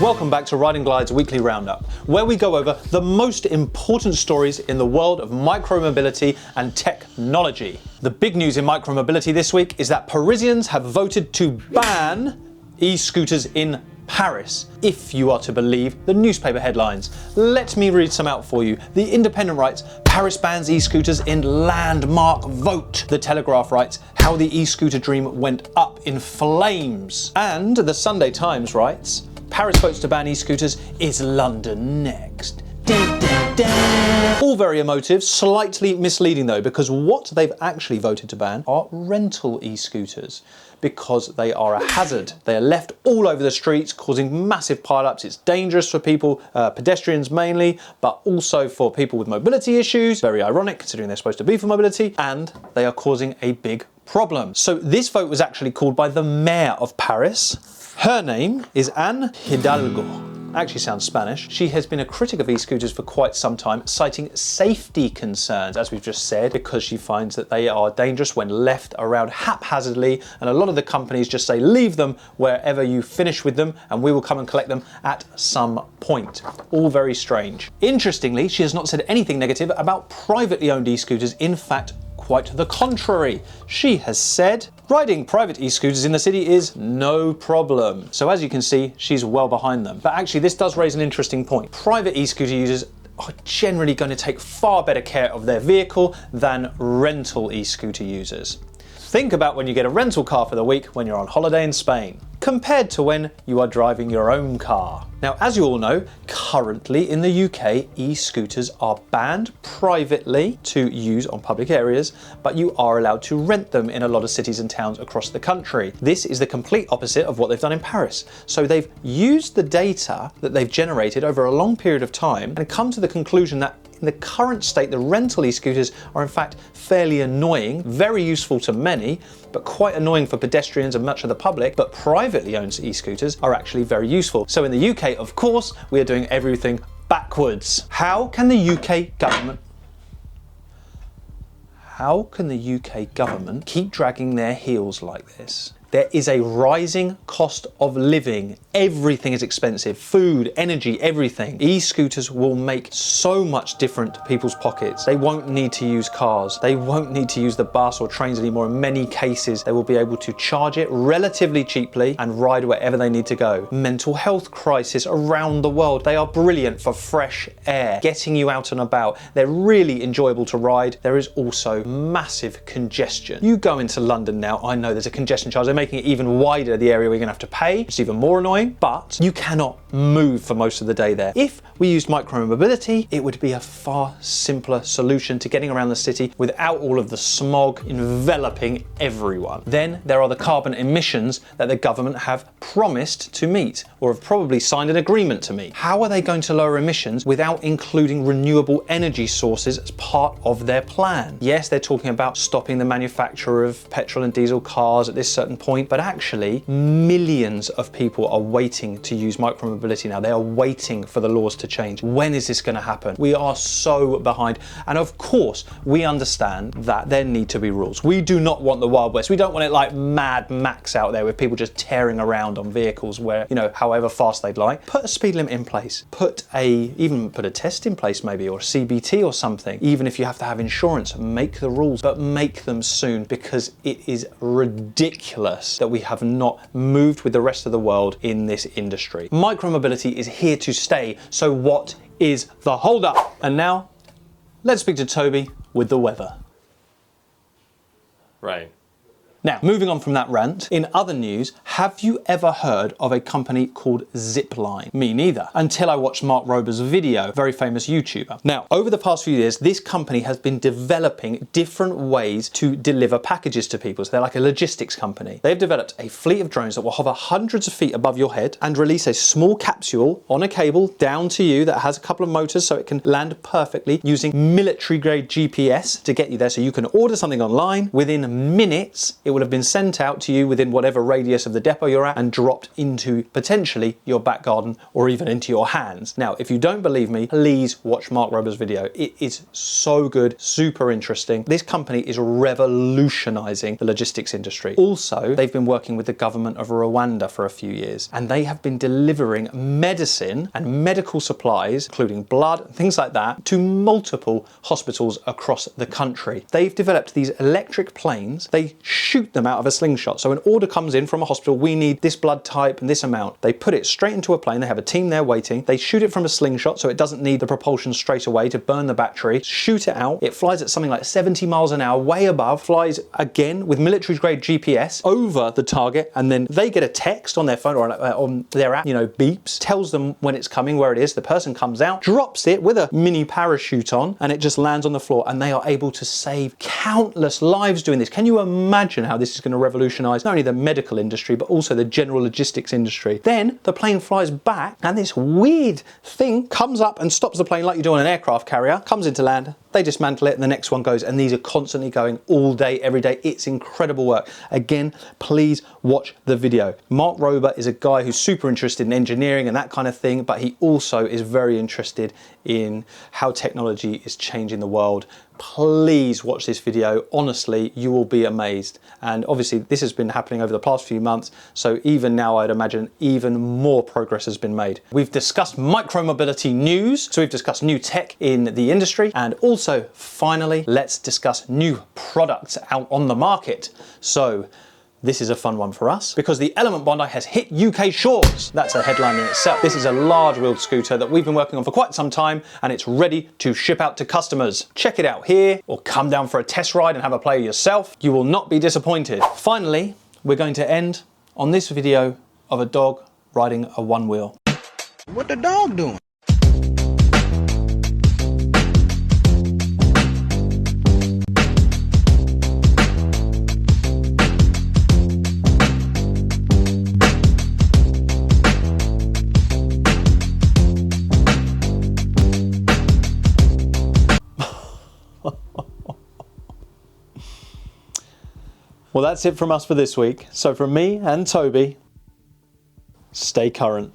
Welcome back to Riding Glide's weekly roundup, where we go over the most important stories in the world of micromobility and technology. The big news in micromobility this week is that Parisians have voted to ban e-scooters in Paris, if you are to believe the newspaper headlines. Let me read some out for you. The Independent writes, Paris bans e-scooters in landmark vote. The Telegraph writes, how the e-scooter dream went up in flames. And the Sunday Times writes, Paris votes to ban e-scooters, is London next? Dun, dun, dun. All very emotive, slightly misleading though, because what they've actually voted to ban are rental e-scooters, because they are a hazard. They are left all over the streets, causing massive pile-ups. It's dangerous for people, pedestrians mainly, but also for people with mobility issues. Very ironic, considering they're supposed to be for mobility, and they are causing a big problem. So this vote was actually called by the mayor of Paris. Her name is Anne Hidalgo. Actually sounds Spanish. She has been a critic of e-scooters for quite some time, citing safety concerns, as we've just said, because she finds that they are dangerous when left around haphazardly, and a lot of the companies just say leave them wherever you finish with them and we will come and collect them at some point. All very strange. Interestingly, she has not said anything negative about privately owned e-scooters. In fact, quite the contrary. She has said, riding private e-scooters in the city is no problem. So as you can see, she's well behind them. But actually, this does raise an interesting point. Private e-scooter users are generally going to take far better care of their vehicle than rental e-scooter users. Think about when you get a rental car for the week when you're on holiday in Spain, compared to when you are driving your own car. Now, as you all know, currently in the UK, e-scooters are banned privately to use on public areas, but you are allowed to rent them in a lot of cities and towns across the country. This is the complete opposite of what they've done in Paris. So they've used the data that they've generated over a long period of time and come to the conclusion that in the current state, the rental e-scooters are in fact fairly annoying, very useful to many, but quite annoying for pedestrians and much of the public. But privately owned e-scooters are actually very useful. So in the UK, of course, we are doing everything backwards. How can the UK government keep dragging their heels like this? There is a rising cost of living. Everything is expensive. Food, energy, everything. E-scooters will make so much difference to people's pockets. They won't need to use cars. They won't need to use the bus or trains anymore. In many cases, they will be able to charge it relatively cheaply and ride wherever they need to go. Mental health crisis around the world. They are brilliant for fresh air, getting you out and about. They're really enjoyable to ride. There is also massive congestion. You go into London now, I know there's a congestion charge. They're making it even wider, the area we're gonna have to pay. It's even more annoying, but you cannot move for most of the day there. If we used micromobility, it would be a far simpler solution to getting around the city without all of the smog enveloping everyone. Then there are the carbon emissions that the government have promised to meet, or have probably signed an agreement to meet. How are they going to lower emissions without including renewable energy sources as part of their plan? Yes, they're talking about stopping the manufacture of petrol and diesel cars at this certain point, but actually millions of people are waiting to use micromobility now. They are waiting for the laws to change. When is this going to happen? We are so behind. And of course, we understand that there need to be rules. We do not want the Wild West. We don't want it like Mad Max out there with people just tearing around on vehicles where, you know, however fast they'd like. Put a speed limit in place. Even put a test in place maybe, or CBT or something. Even if you have to have insurance, make the rules, but make them soon, because it is ridiculous that we have not moved with the rest of the world in this industry. Micromobility is here to stay, so what is the holdup? And now, let's speak to Toby with the weather. Right. Now, moving on from that rant, in other news, have you ever heard of a company called Zipline? Me neither, until I watched Mark Rober's video, very famous YouTuber. Now, over the past few years, this company has been developing different ways to deliver packages to people. So they're like a logistics company. They've developed a fleet of drones that will hover hundreds of feet above your head and release a small capsule on a cable down to you that has a couple of motors so it can land perfectly, using military grade GPS to get you there. So you can order something online. Within minutes, it will have been sent out to you within whatever radius of the depot you're at and dropped into potentially your back garden or even into your hands. Now, if you don't believe me, please watch Mark Rober's video. It is so good, super interesting. This company is revolutionizing the logistics industry. Also, they've been working with the government of Rwanda for a few years, and they have been delivering medicine and medical supplies, including blood and things like that, to multiple hospitals across the country. They've developed these electric planes. They shoot them out of a slingshot. So an order comes in from a hospital, we need this blood type and this amount. They put it straight into a plane. They have a team there waiting. They shoot it from a slingshot so it doesn't need the propulsion straight away to burn the battery. Shoot it out. It flies at something like 70 miles an hour, way above, flies again with military grade GPS over the target, and then they get a text on their phone or on their app, beeps, tells them when it's coming, where it is. The person comes out, drops it with a mini parachute on, and it just lands on the floor, and they are able to save countless lives doing this. Can you imagine how this is going to revolutionize not only the medical industry, but also the general logistics industry? Then the plane flies back, and this weird thing comes up and stops the plane like you do on an aircraft carrier, comes into land, they dismantle it, and the next one goes, and these are constantly going all day, every day. It's incredible work. Again, please watch the video. Mark Rober is a guy who's super interested in engineering and that kind of thing, but he also is very interested in how technology is changing the world. Please watch this video. Honestly, you will be amazed. And obviously this has been happening over the past few months, so even now I'd imagine even more progress has been made. We've discussed micromobility news, so we've discussed new tech in the industry, and also finally let's discuss new products out on the market. So this is a fun one for us because the Element Bondi has hit UK shores. That's a headline in itself. This is a large wheeled scooter that we've been working on for quite some time, and it's ready to ship out to customers. Check it out here or come down for a test ride and have a play yourself. You will not be disappointed. Finally, we're going to end on this video of a dog riding a one wheel. What the dog doing? Well, that's it from us for this week. So from me and Toby, stay current.